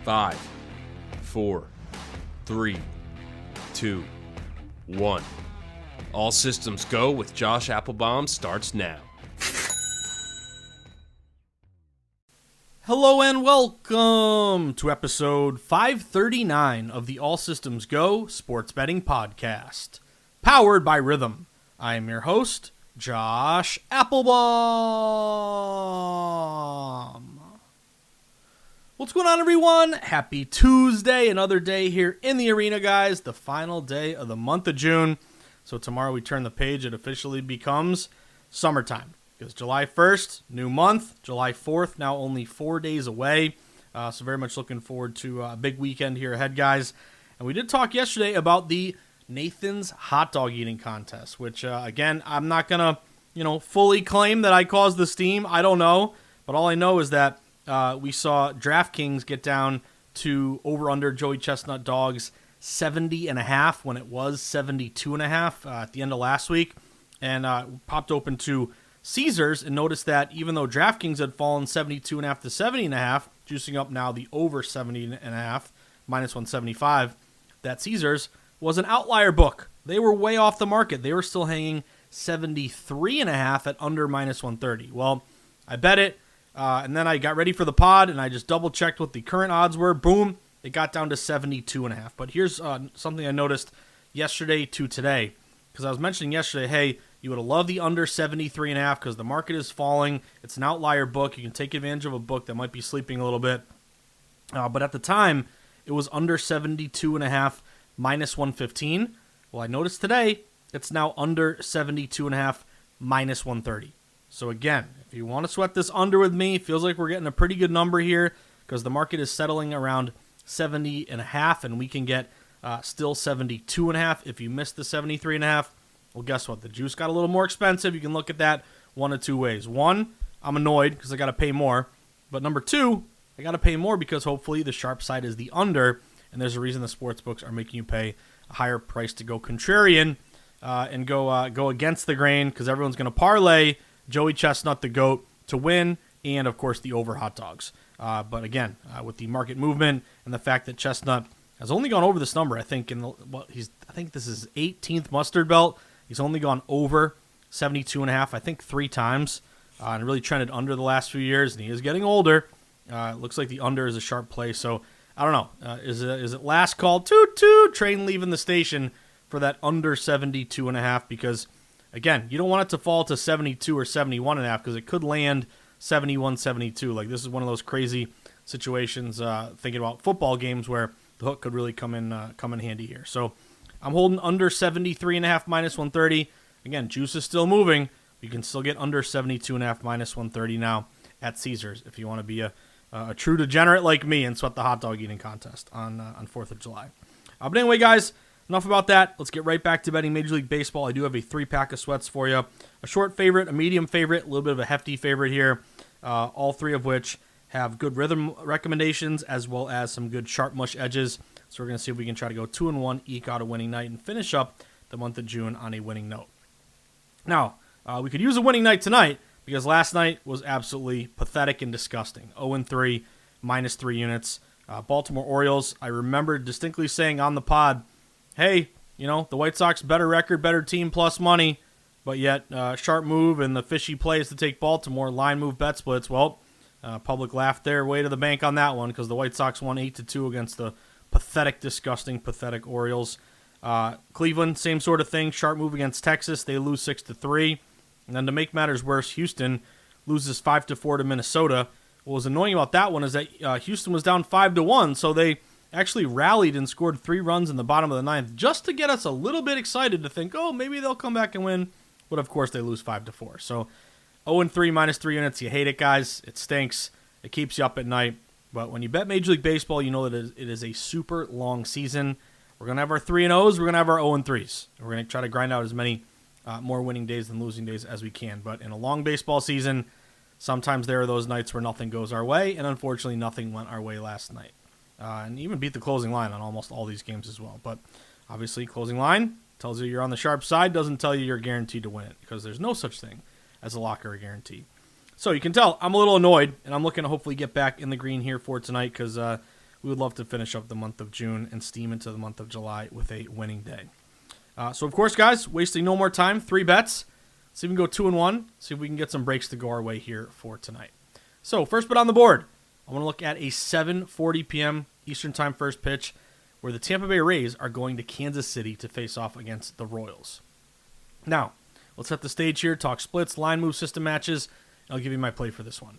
5, 4, 3, 2, 1. All systems go with Josh Appelbaum starts now. Hello and welcome to episode 539 of the All Systems Go Sports Betting Podcast, powered by Rhythm. I am your host, Josh Appelbaum. What's going on, everyone? Happy Tuesday, another day here in the arena, guys. The final day of the month of June. So tomorrow we turn the page. It officially becomes summertime. Because July 1st, new month. July 4th, now only 4 days away. So very much looking forward to a big weekend here ahead, guys. And we did talk yesterday about the Nathan's hot dog eating contest, which, again, I'm not going to, fully claim that I caused the steam. I don't know. But all I know is that we saw DraftKings get down to over-under Joey Chestnut dogs 70.5 when it was 72.5 at the end of last week. And popped open to Caesars and noticed that even though DraftKings had fallen 72.5 to 70.5, juicing up now the over 70.5, minus 175, that Caesars was an outlier book. They were way off the market. They were still hanging 73.5 at under minus 130. Well, I bet it, and then I got ready for the pod, and I just double-checked what the current odds were. Boom, it got down to 72.5. But here's something I noticed yesterday to today, because I was mentioning yesterday, hey, you would have loved the under 73.5 because the market is falling. It's an outlier book. You can take advantage of a book that might be sleeping a little bit. But at the time, it was under 72.5 minus 115. Well, I noticed today it's now under 72.5 minus 130. So again, if you want to sweat this under with me, feels like we're getting a pretty good number here because the market is settling around 70.5 and we can get still 72.5 if you missed the 73.5. Well, guess what? The juice got a little more expensive. You can look at that one of two ways. One, I'm annoyed because I got to pay more. But number two, I got to pay more because hopefully the sharp side is the under, and there's a reason the sports books are making you pay a higher price to go contrarian and go against the grain because everyone's going to parlay Joey Chestnut, the GOAT, to win, and of course the over hot dogs. But again, with the market movement and the fact that Chestnut has only gone over this number, I think I think this is 18th mustard belt. He's only gone over 72.5, I think 3 times, and really trended under the last few years, and he is getting older. It looks like the under is a sharp play, so I don't know. Is it last call? Toot, train leaving the station for that under 72.5 because, again, you don't want it to fall to 72 or 71.5 because it could land 71, 72. Like, this is one of those crazy situations thinking about football games where the hook could really come in handy here. So I'm holding under 73.5 minus 130. Again, juice is still moving. You can still get under 72.5 minus 130 now at Caesars if you want to be a true degenerate like me and sweat the hot dog eating contest on 4th of July. But anyway, guys, enough about that. Let's get right back to betting Major League Baseball. I do have a 3-pack of sweats for you. A short favorite, a medium favorite, a little bit of a hefty favorite here. All 3 of which have good rhythm recommendations as well as some good sharp mush edges. So we're going to see if we can try to go 2-1, eke out a winning night, and finish up the month of June on a winning note. Now, we could use a winning night tonight because last night was absolutely pathetic and disgusting. 0-3, minus 3 units. Baltimore Orioles, I remember distinctly saying on the pod, hey, the White Sox, better record, better team, plus money. But yet, sharp move and the fishy play is to take Baltimore. Line move, bet splits. Well, public laughed their way to the bank on that one because the White Sox won 8-2 against the pathetic, disgusting, pathetic Orioles. Cleveland, same sort of thing. Sharp move against Texas. They lose 6-3. And then to make matters worse, Houston loses 5-4 to Minnesota. What was annoying about that one is that Houston was down 5-1, so they actually rallied and scored 3 runs in the bottom of the 9th just to get us a little bit excited to think, oh, maybe they'll come back and win. But of course, they lose 5-4. So 0-3 minus 3 units. You hate it, guys. It stinks. It keeps you up at night. But when you bet Major League Baseball, you know that it is a super long season. We're going to have our 3-0s. We're going to have our 0-3s. We're going to try to grind out as many more winning days than losing days as we can. But in a long baseball season, sometimes there are those nights where nothing goes our way, and unfortunately nothing went our way last night. And even beat the closing line on almost all these games as well. But obviously, closing line tells you you're on the sharp side, doesn't tell you you're guaranteed to win it because there's no such thing as a lock or a guarantee. So you can tell I'm a little annoyed, and I'm looking to hopefully get back in the green here for tonight because we would love to finish up the month of June and steam into the month of July with a winning day. So, of course, guys, wasting no more time, 3 bets. See if we can go 2-1. See if we can get some breaks to go our way here for tonight. So, first bet on the board. I want to look at a 7:40 p.m. Eastern Time first pitch where the Tampa Bay Rays are going to Kansas City to face off against the Royals. Now, let's set the stage here, talk splits, line move system matches, and I'll give you my play for this one.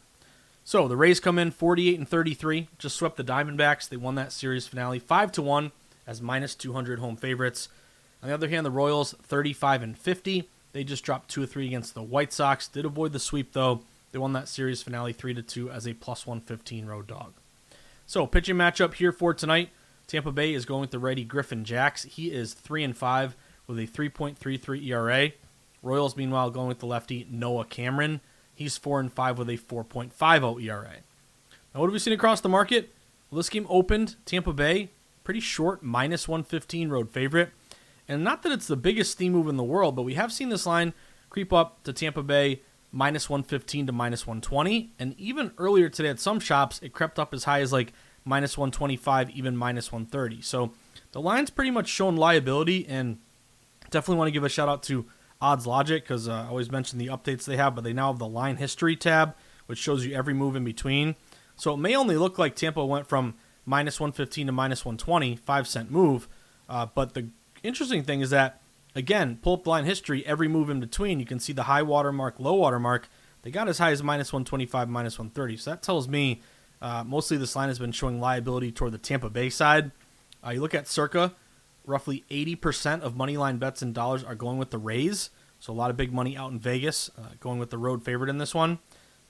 So, the Rays come in 48-33, just swept the Diamondbacks. They won that series finale 5-1 as -200 home favorites. On the other hand, the Royals 35-50. They just dropped 2-3 against the White Sox. Did avoid the sweep, though. They won that series finale 3-2 as a +115 road dog. So, pitching matchup here for tonight. Tampa Bay is going with the righty Griffin Jax. He is 3-5 with a 3.33 ERA. Royals, meanwhile, going with the lefty Noah Cameron. He's 4-5 with a 4.50 ERA. Now, what have we seen across the market? Well, this game opened Tampa Bay, pretty short, -115 road favorite. And not that it's the biggest steam move in the world, but we have seen this line creep up to Tampa Bay -115 to -120. And even earlier today at some shops, it crept up as high as like -125, even -130. So the line's pretty much shown liability, and definitely want to give a shout out to Odds Logic because I always mention the updates they have, but they now have the line history tab, which shows you every move in between. So it may only look like Tampa went from -115 to -120, 5-cent move, but the interesting thing is that, again, pull up the line history, every move in between, you can see the high water mark, low water mark. They got as high as -125, -130. So that tells me mostly this line has been showing liability toward the Tampa Bay side. You look at Circa, roughly 80% of money line bets in dollars are going with the Rays. So a lot of big money out in Vegas, going with the road favorite in this one.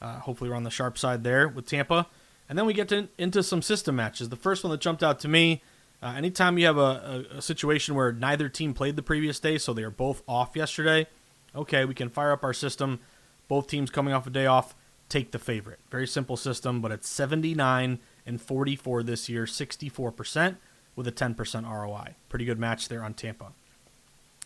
Hopefully we're on the sharp side there with Tampa. And then we get into some system matches. The first one that jumped out to me, anytime you have a situation where neither team played the previous day, so they are both off yesterday, okay, we can fire up our system. Both teams coming off a day off, take the favorite. Very simple system, but it's 79-44 this year, 64% with a 10% ROI. Pretty good match there on Tampa.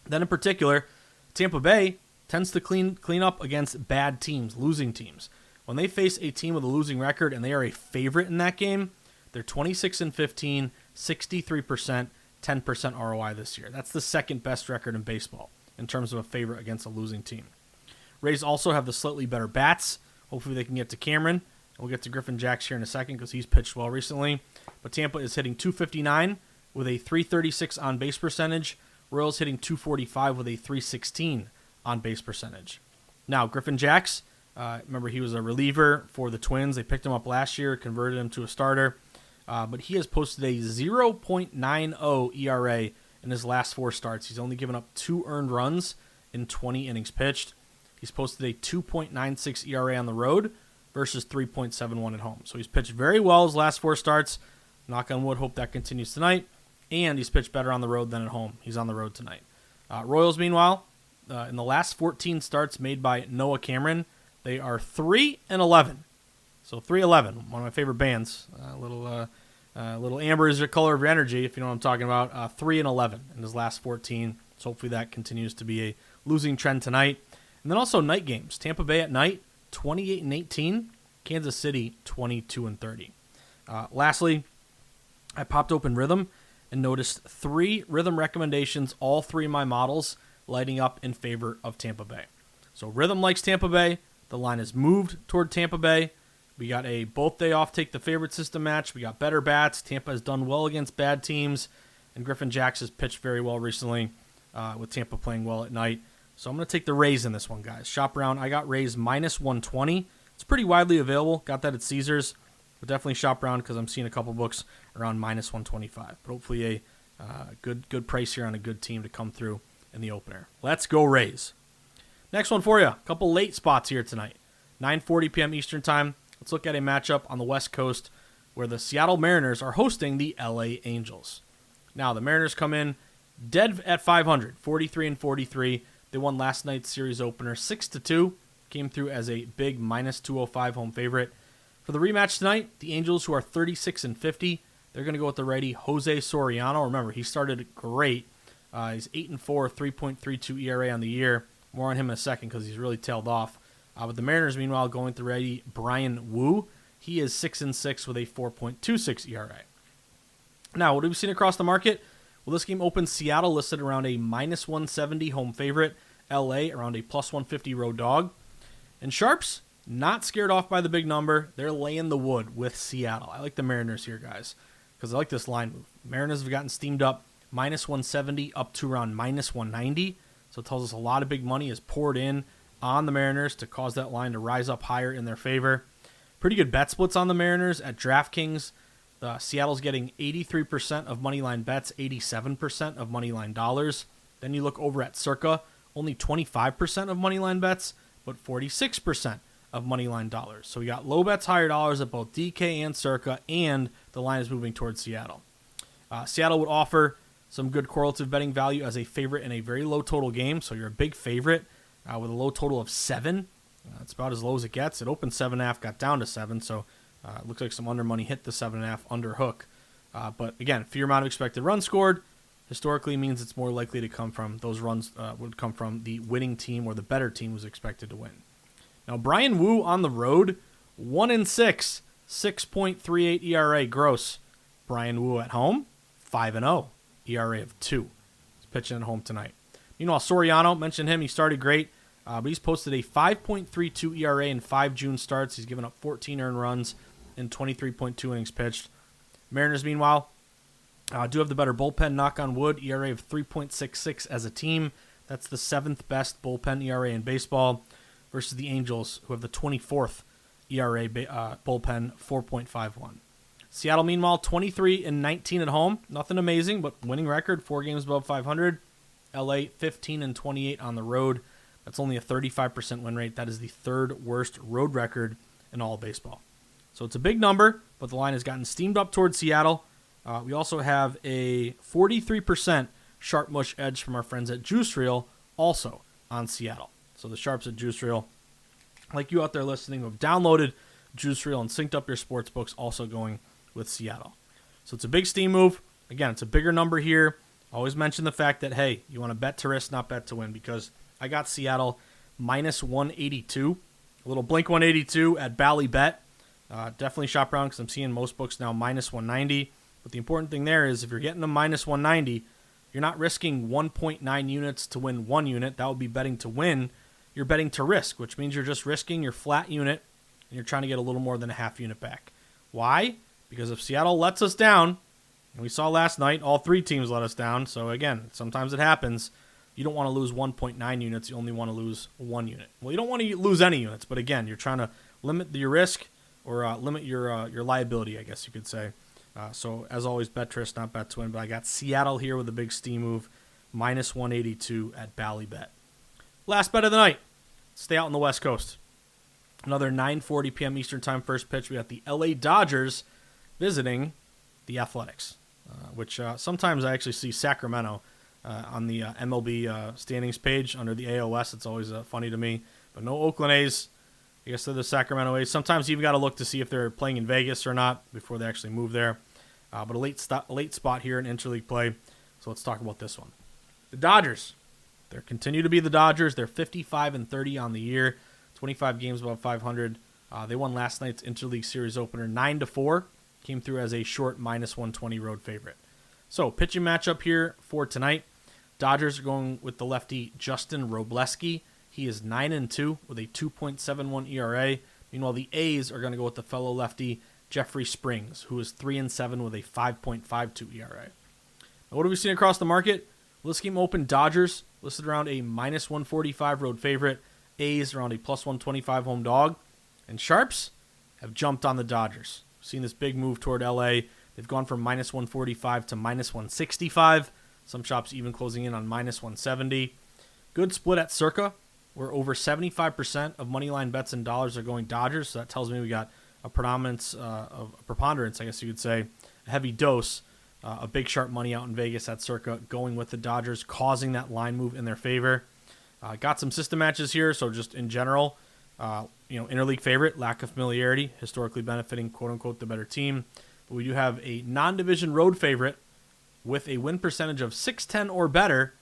Then in particular, Tampa Bay tends to clean up against bad teams, losing teams. When they face a team with a losing record and they are a favorite in that game, they're 26-15, 63%, 10% ROI this year. That's the second best record in baseball in terms of a favorite against a losing team. Rays also have the slightly better bats. Hopefully they can get to Cameron. We'll get to Griffin Jax here in a second because he's pitched well recently. But Tampa is hitting .259 with a .336 on-base percentage. Royals hitting .245 with a .316 on-base percentage. Now, Griffin Jax, remember he was a reliever for the Twins. They picked him up last year, converted him to a starter. But he has posted a 0.90 ERA in his last 4 starts. He's only given up 2 earned runs in 20 innings pitched. He's posted a 2.96 ERA on the road versus 3.71 at home. So he's pitched very well his last 4 starts. Knock on wood, hope that continues tonight. And he's pitched better on the road than at home. He's on the road tonight. Royals, meanwhile, in the last 14 starts made by Noah Cameron, they are 3-11. So 3-11, one of my favorite bands. Little amber is the color of your energy, if you know what I'm talking about. 3-11 in his last 14. So hopefully that continues to be a losing trend tonight. And then also night games. Tampa Bay at night, 28-18. Kansas City, 22-30. Lastly, I popped open Rhythm and noticed 3 Rhythm recommendations, all 3 of my models, lighting up in favor of Tampa Bay. So Rhythm likes Tampa Bay. The line has moved toward Tampa Bay. We got a both day off, take the favorite system match. We got better bats. Tampa has done well against bad teams. And Griffin Jax has pitched very well recently with Tampa playing well at night. So I'm going to take the Rays in this one, guys. Shop around. I got Rays -120. It's pretty widely available. Got that at Caesars. But definitely shop around because I'm seeing a couple books around -125. But hopefully a good price here on a good team to come through in the opener. Let's go Rays. Next one for you. A couple late spots here tonight. 9:40 p.m. Eastern Time. Let's look at a matchup on the West Coast where the Seattle Mariners are hosting the LA Angels. Now, the Mariners come in dead at 500, 43-43. They won last night's series opener 6-2. Came through as a big -205 home favorite. For the rematch tonight, the Angels, who are 36-50, they're going to go with the righty Jose Soriano. Remember, he started great. He's 8-4, 3.32 ERA on the year. More on him in a second because he's really tailed off. But the Mariners, meanwhile, going with the righty Brian Wu. He is 6-6 with a 4.26 ERA. Now, what have we seen across the market? Well, this game opened Seattle listed around a minus 170 home favorite, LA around a plus 150 road dog. And Sharps, not scared off by the big number. They're laying the wood with Seattle. I like the Mariners here, guys, because I like this line move. Mariners have gotten steamed up minus 170 up to around minus 190. So it tells us a lot of big money is poured in on the Mariners to cause that line to rise up higher in their favor. Pretty good bet splits on the Mariners at DraftKings. Seattle's getting 83% of moneyline bets, 87% of moneyline dollars. Then you look over at Circa, only 25% of moneyline bets, but 46% of moneyline dollars. So we got low bets, higher dollars at both DK and Circa, and the line is moving towards Seattle. Seattle would offer some good correlative betting value as a favorite in a very low total game. So you're a big favorite with a low total of 7. It's about as low as it gets. It opened 7.5, got down to 7. So it looks like some under money hit the 7.5 under hook. But again, fewer amount of expected runs scored historically means it's more likely to come from those runs would come from the winning team or the better team was expected to win. Now, Brian Wu on the road, 1-6, 6.38 ERA gross. Brian Wu at home, 5-0, ERA of 2. He's pitching at home tonight. Meanwhile, Soriano, mentioned him, he started great, but he's posted a 5.32 ERA in 5 June starts. He's given up 14 earned runs in 23.2 innings pitched. Mariners, meanwhile, do have the better bullpen, knock on wood, ERA of 3.66 as a team. That's the 7th best bullpen ERA in baseball versus the Angels, who have the 24th ERA bullpen, 4.51. Seattle, meanwhile, 23-19 at home. Nothing amazing, but winning record, 4 games above 500. LA, 15-28 on the road. That's only a 35% win rate. That is the 3rd worst road record in all of baseball. So it's a big number, but the line has gotten steamed up towards Seattle. We also have a 43% sharp mush edge from our friends at Juice Reel, also on Seattle. So the sharps at Juice Reel, like you out there listening, who have downloaded Juice Reel and synced up your sports books, also going with Seattle. So it's a big steam move. Again, it's a bigger number here. Always mention the fact that, hey, you want to bet to risk, not bet to win, because I got Seattle minus 182. A little Blink 182 at Bally Bet. Definitely shop around because I'm seeing most books now minus 190. But the important thing there is if you're getting a minus 190, you're not risking 1.9 units to win 1 unit. That would be betting to win. You're betting to risk, which means you're just risking your flat unit, and you're trying to get a little more than a half unit back. Why? Because if Seattle lets us down, and we saw last night, all 3 teams let us down. So again, sometimes it happens. You don't want to lose 1.9 units. You only want to lose 1 unit. Well, you don't want to lose any units, but again, you're trying to limit your risk or limit your liability, I guess you could say. So as always, bet to risk, not bet to win. But I got Seattle here with a big steam move, minus 182 at Bally Bet. Last bet of the night. Stay out on the West Coast. Another 9:40 p.m. Eastern Time first pitch. We got the LA Dodgers visiting the Athletics, which sometimes I actually see Sacramento on the MLB standings page under the AOS. It's always funny to me. But no Oakland A's. I guess they're the Sacramento A's. Sometimes you even got to look to see if they're playing in Vegas or not before they actually move there. But a late spot here in interleague play. So let's talk about this one. The Dodgers. They continue to be the Dodgers. They're 55-30 on the year, 25 games above 500. They won last night's interleague series opener 9-4. Came through as a short minus 120 road favorite. So pitching matchup here for tonight. Dodgers are going with the lefty Justin Robleski. He is 9-2 with a 2.71 ERA. Meanwhile, the A's are going to go with the fellow lefty Jeffrey Springs, who is 3-7 with a 5.52 ERA. Now, what have we seen across the market? Well, this game opened Dodgers listed around a minus 145 road favorite. A's around a plus 125 home dog. And Sharps have jumped on the Dodgers. We've seen this big move toward LA. They've gone from minus 145 to minus 165. Some shops even closing in on minus 170. Good split at Circa, where over 75% of moneyline bets and dollars are going Dodgers. So that tells me we got a preponderance, I guess you could say, a heavy dose, a big sharp money out in Vegas at Circa, going with the Dodgers, causing that line move in their favor. Got some system matches here, so just in general, interleague favorite, lack of familiarity, historically benefiting quote-unquote the better team. But we do have a non-division road favorite with a win percentage of .610 or better,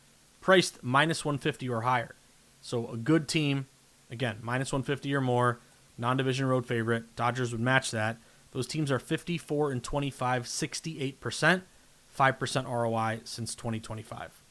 priced minus 150 or higher. So a good team, again, minus 150 or more, non-division road favorite. Dodgers would match that. Those teams are 54-25, 68%. 5% ROI since 2025.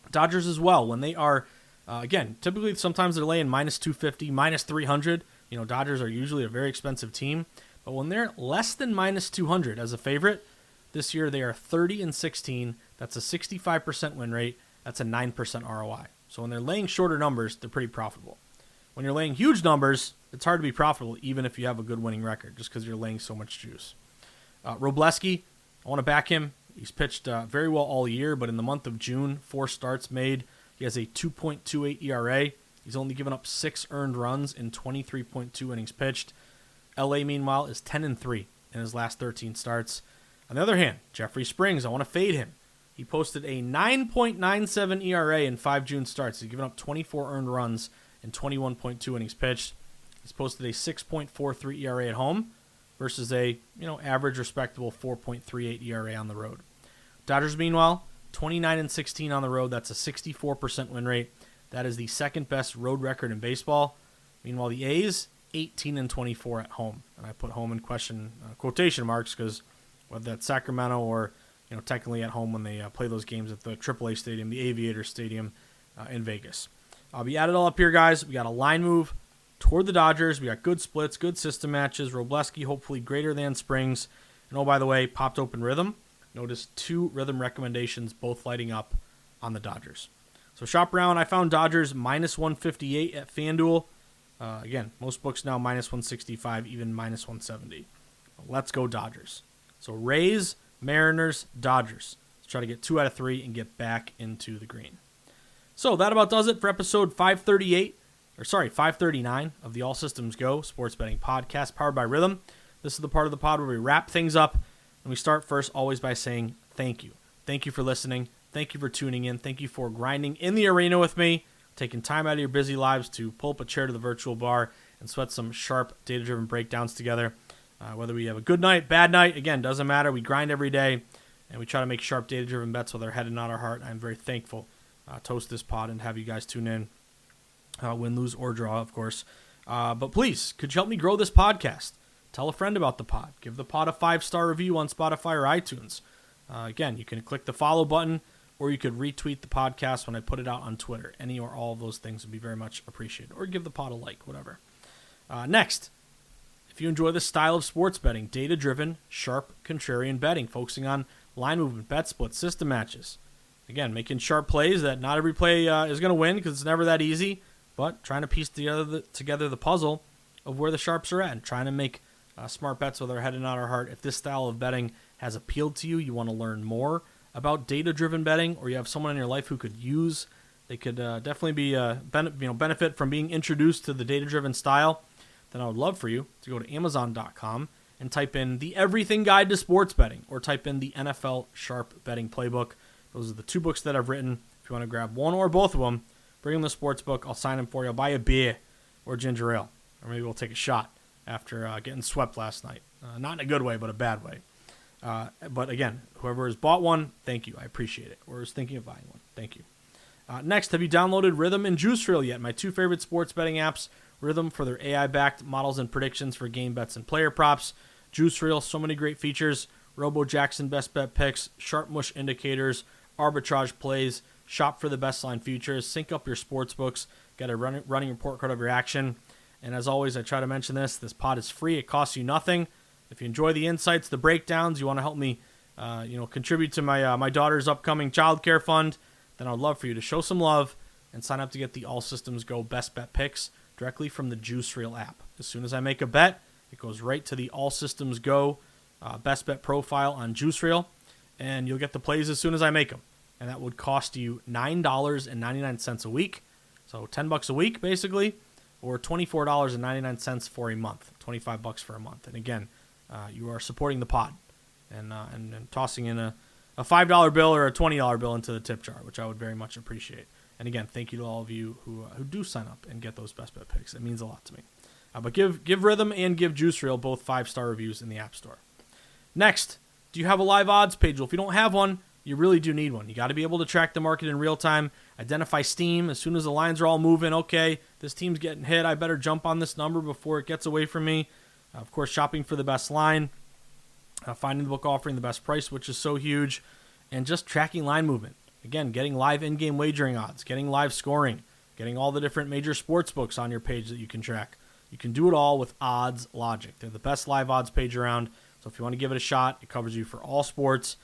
Dodgers as well, when they are, again, typically sometimes they're laying minus 250, minus 300. Dodgers are usually a very expensive team. But when they're less than minus 200 as a favorite, this year they are 30-16. That's a 65% win rate. That's a 9% ROI. So when they're laying shorter numbers, they're pretty profitable. When you're laying huge numbers, it's hard to be profitable even if you have a good winning record, just because you're laying so much juice. Robleski, I want to back him. He's pitched very well all year, but in the month of June, 4 starts made. He has a 2.28 ERA. He's only given up 6 earned runs in 23.2 innings pitched. LA, meanwhile, is 10-3 in his last 13 starts. On the other hand, Jeffrey Springs, I want to fade him. He posted a 9.97 ERA in 5 June starts. He's given up 24 earned runs in 21.2 innings pitched. He's posted a 6.43 ERA at home versus a average, respectable 4.38 ERA on the road. Dodgers, meanwhile, 29-16 on the road. That's a 64% win rate. That is the second best road record in baseball. Meanwhile, the A's, 18-24 at home. And I put home in quotation marks, because whether that's Sacramento or technically at home when they play those games at the AAA Stadium, the Aviator Stadium in Vegas. We added all up here, guys. We got a line move toward the Dodgers. We got good splits, good system matches. Robleski hopefully greater than Springs. And by the way, popped open rhythm. Notice 2 rhythm recommendations, both lighting up on the Dodgers. So shop around. I found Dodgers minus 158 at FanDuel. Again, most books now minus 165, even minus 170. Let's go Dodgers. So Rays, Mariners, Dodgers. Let's try to get 2 out of 3 and get back into the green. So that about does it for episode 539 of the All Systems Go Sports Betting Podcast, powered by Rhythm. This is the part of the pod where we wrap things up, and we start first always by saying thank you. Thank you for listening. Thank you for tuning in. Thank you for grinding in the arena with me, taking time out of your busy lives to pull up a chair to the virtual bar and sweat some sharp, data-driven breakdowns together. Whether we have a good night, bad night, again, doesn't matter. We grind every day, and we try to make sharp, data-driven bets with our head and not our heart. I'm very thankful to host this pod and have you guys tune in, win, lose, or draw, of course. But please, could you help me grow this podcast? Tell a friend about the pod. Give the pod a 5-star review on Spotify or iTunes. Again, you can click the follow button, or you could retweet the podcast when I put it out on Twitter. Any or all of those things would be very much appreciated. Or give the pod a like, whatever. Next, if you enjoy this style of sports betting, data-driven, sharp, contrarian betting, focusing on line movement, bet splits, system matches. Again, making sharp plays that not every play is going to win, because it's never that easy, but trying to piece together the puzzle of where the sharps are at and trying to make smart bets with our head and not our heart. If this style of betting has appealed to you, you want to learn more about data-driven betting, or you have someone in your life who could definitely be benefit from being introduced to the data-driven style, then I would love for you to go to Amazon.com and type in the Everything Guide to Sports Betting, or type in the NFL Sharp Betting Playbook. Those are the 2 books that I've written. If you want to grab one or both of them, bring them to the sports book. I'll sign them for you. I'll buy a beer or ginger ale, or maybe we'll take a shot after getting swept last night. Not in a good way, but a bad way. But again, whoever has bought one, thank you. I appreciate it. Or is thinking of buying one, thank you. Next, have you downloaded Rhythm and Juice Reel yet? My 2 favorite sports betting apps. Rhythm for their AI-backed models and predictions for game bets and player props. Juice Reel, so many great features. Robo Jackson best bet picks, sharp mush indicators, arbitrage plays, shop for the best line futures, sync up your sports books, get a running report card of your action. And as always, I try to mention this pod is free. It costs you nothing. If you enjoy the insights, the breakdowns, you want to help me contribute to my daughter's upcoming childcare fund, then I'd love for you to show some love and sign up to get the All Systems Go best bet picks directly from the Juice Reel app. As soon as I make a bet, it goes right to the All Systems Go best bet profile on Juice Reel, and you'll get the plays as soon as I make them. And that would cost you $9.99 a week, so $10 a week basically, or $24.99 for a month, $25 for a month. And again, you are supporting the pod and tossing in a $5 bill or a $20 bill into the tip jar, which I would very much appreciate. And again, thank you to all of you who do sign up and get those best bet picks. It means a lot to me. But give Rhythm and give Juice Reel both 5-star reviews in the App Store. Next, do you have a live odds page? Well, if you don't have one, you really do need one. You got to be able to track the market in real time, identify steam as soon as the lines are all moving. Okay, this team's getting hit. I better jump on this number before it gets away from me. Of course, shopping for the best line. finding the book offering the best price, which is so huge, and just tracking line movement. Again, getting live in-game wagering odds, getting live scoring, getting all the different major sports books on your page that you can track. You can do it all with Odds Logic. They're the best live odds page around, so if you want to give it a shot, it covers you for all sports.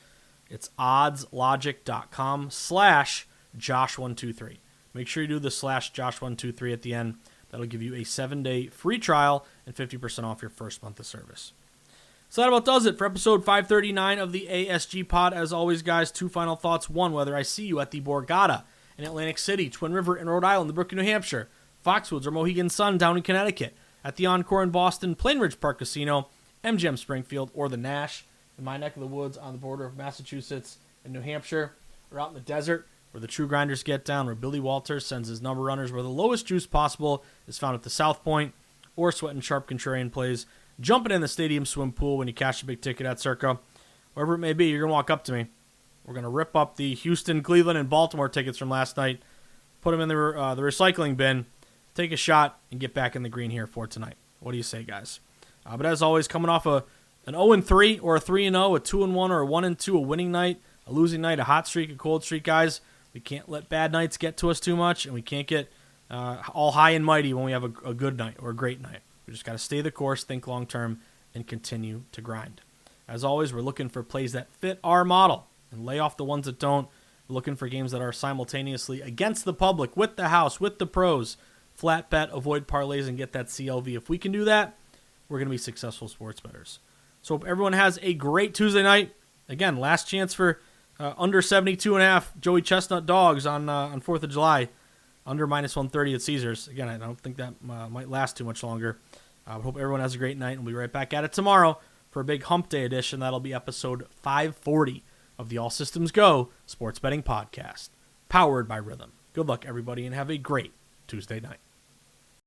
It's oddslogic.com/Josh123. Make sure you do the /Josh123 at the end. That'll give you a 7-day free trial and 50% off your first month of service. So that about does it for episode 539 of the ASG Pod. As always, guys, 2 final thoughts. 1, whether I see you at the Borgata in Atlantic City, Twin River in Rhode Island, the Brook in New Hampshire, Foxwoods or Mohegan Sun down in Connecticut, at the Encore in Boston, Plainridge Park Casino, MGM Springfield, or the Nash in my neck of the woods on the border of Massachusetts and New Hampshire, or out in the desert where the true grinders get down, where Billy Walters sends his number runners where the lowest juice possible is found at the South Point, or Sweat and Sharp Contrarian plays, jumping in the stadium swim pool when you cash a big ticket at Circa. Wherever it may be, you're going to walk up to me. We're going to rip up the Houston, Cleveland, and Baltimore tickets from last night, put them in the recycling bin, take a shot, and get back in the green here for tonight. What do you say, guys? But as always, coming off an 0-3 or a 3-0, a 2-1 or a 1-2, a winning night, a losing night, a hot streak, a cold streak, guys. We can't let bad nights get to us too much, and we can't get all high and mighty when we have a good night or a great night. We just got to stay the course, think long-term, and continue to grind. As always, we're looking for plays that fit our model and lay off the ones that don't. We're looking for games that are simultaneously against the public, with the house, with the pros. Flat bet, avoid parlays, and get that CLV. If we can do that, we're going to be successful sports bettors. So hope everyone has a great Tuesday night. Again, last chance for under 72.5 Joey Chestnut dogs on 4th of July. Under -130 at Caesars. Again, I don't think that might last too much longer. I hope everyone has a great night, and we'll be right back at it tomorrow for a big hump day edition. That'll be episode 540 of the All Systems Go Sports Betting Podcast, powered by Rhythm. Good luck, everybody, and have a great Tuesday night.